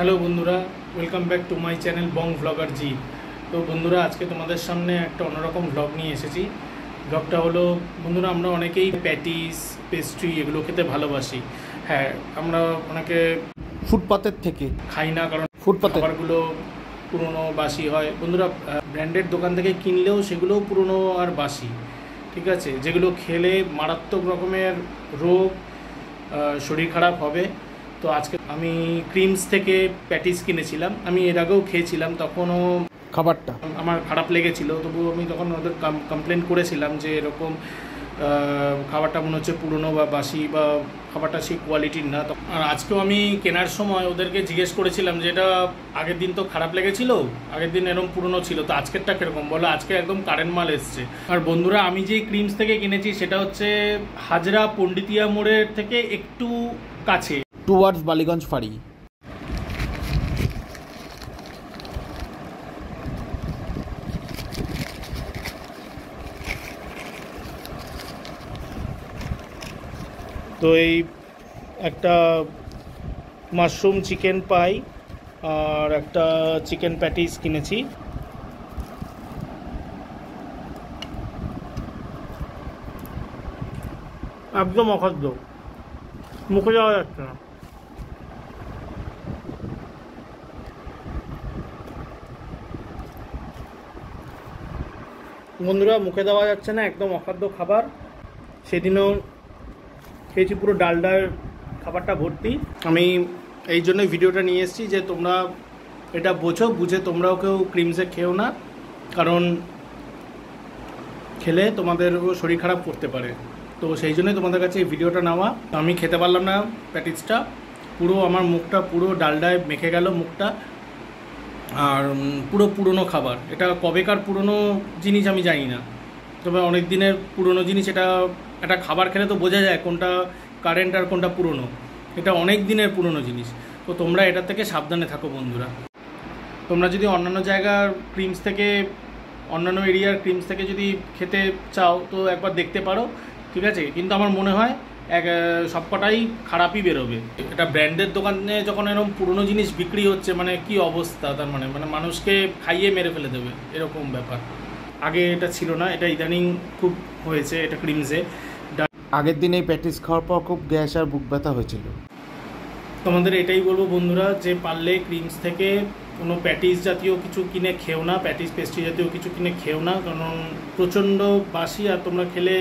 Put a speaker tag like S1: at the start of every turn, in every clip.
S1: Hello বন্ধুরা, welcome back to my channel Bong blogger ji. তো বন্ধুরা, আজকে তোমাদের সামনে একটা অন্যরকম ব্লগ নিয়ে এসেছি। ব্লগটা হলো, বন্ধুরা, আমরা অনেকেই প্যাটিস, পেস্ট্রি এগুলো খেতে ভালোবাসি। হ্যাঁ, আমরা অনেকে
S2: ফুটপাতের থেকে
S1: খাই না, কারণ
S2: ফুটপাতের
S1: খাবারগুলো পুরনো বাসি হয়। বন্ধুরা, ব্র্যান্ডেড দোকান থেকে কিনলেও সেগুলোও পুরনো আর বাসি, ঠিক আছে? যেগুলো খেলে মারাত্মক রকমের রোগ, শরীর খারাপ হবে। তো আজকে আমি ক্রিমস থেকে প্যাটিস কিনেছিলাম। আমি এর আগেও খেয়েছিলাম, তখনও
S2: খাবারটা
S1: আমার খারাপ লেগেছিল। তবু আমি তখন ওদের কমপ্লেন করেছিলাম যে এরকম খাবারটা মনে হচ্ছে পুরনো বা বাসি, বা খাবারটা সেই কোয়ালিটির না। আর আজকেও আমি কেনার সময় ওদেরকে জিজ্ঞেস করেছিলাম যে এটা আগের দিন তো খারাপ লেগেছিল, আগের দিন এরকম পুরনো ছিল, তো আজকেরটা কীরকম? বলো আজকে একদম কারেন্ট মাল এসছে। আর বন্ধুরা, আমি যেই ক্রিমস থেকে কিনেছি সেটা হচ্ছে হাজরা পণ্ডিতিয়া মোড়ের থেকে একটু কাছে,
S2: টুয়ার্ডস বালিগঞ্জ ফাঁড়ি।
S1: তো এই একটা মাশরুম চিকেন পাই আর একটা চিকেন প্যাটিস কিনেছি। একদম অখাদ্য, মুখে যাওয়া যাচ্ছে না। বন্ধুরা, মুখে দেওয়া যাচ্ছে না, একদম অখাদ্য খাবার। সেদিনও খেয়েছি, পুরো ডালডার খাবারটা ভর্তি। আমি এই জন্যই ভিডিওটা নিয়ে এসেছি যে তোমরা এটা বোঝো, বুঝে তোমরাও কেউ ক্রিমসে খেও না, কারণ খেলে তোমাদেরও শরীর খারাপ করতে পারে। তো সেই জন্যই তোমাদের কাছে এই ভিডিওটা নেওয়া। আমি খেতে পারলাম না প্যাটিসটা, পুরো আমার মুখটা পুরো ডালডায় মেখে গেল মুখটা। আর পুরো পুরনো খাবার, এটা কবেকার পুরনো জিনিস আমি জানি না, তবে অনেক দিনের পুরনো জিনিস। এটা একটা খাবার খেলে তো বোঝা যায় কোনটা কারেন্ট আর কোনটা পুরনো। এটা অনেক দিনের পুরনো জিনিস। তো তোমরা এটা থেকে সাবধানে থাকো বন্ধুরা। তোমরা যদি অন্যান্য জায়গার ক্রিমস থেকে, অন্যান্য এরিয়ার ক্রিমস থেকে যদি খেতে চাও তো একবার দেখতে পারো, ঠিক আছে? কিন্তু আমার মনে হয় সবকটাই খারাপই বেরোবে। এটা ব্র্যান্ডের দোকানে যখন এরকম পুরনো জিনিস বিক্রি হচ্ছে, মানে কি অবস্থা, তার মানে মানুষকে খাইয়ে মেরে ফেলে দেবে, এরকম ব্যাপার। আগে এটা ছিল না, এটা ইদানিং খুব হয়েছে এটা ক্রিমসে।
S2: আগের দিন এই প্যাটিস খাওয়ার পর খুব গ্যাস আর বুক ব্যথা হয়েছিল।
S1: তোমাদের এটাই বলবো বন্ধুরা, যে পারলে ক্রিমস থেকে কোনো প্যাটিস জাতীয় কিছু কিনে খেও না, প্যাটিস পেস্ট্রি জাতীয় কিছু কিনে খেও না, কারণ প্রচণ্ড বাসি। আর তোমরা খেলে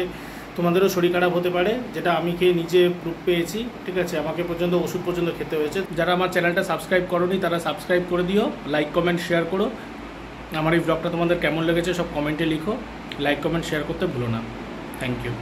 S1: তোমাদেরও শরীর খারাপ হতে পারে, যেটা আমি খেয়ে নিজে প্রুফ পেয়েছি, ঠিক আছে? আমাকে পর্যন্ত ওষুধ পর্যন্ত খেতে হয়েছে। যারা আমার চ্যানেলটা সাবস্ক্রাইব করোনি তারা সাবস্ক্রাইব করে দিও, লাইক কমেন্ট শেয়ার করো। আমার এই ব্লগটা তোমাদের কেমন লেগেছে সব কমেন্টে লিখো, লাইক কমেন্ট শেয়ার করতে ভুলো না। Thank you.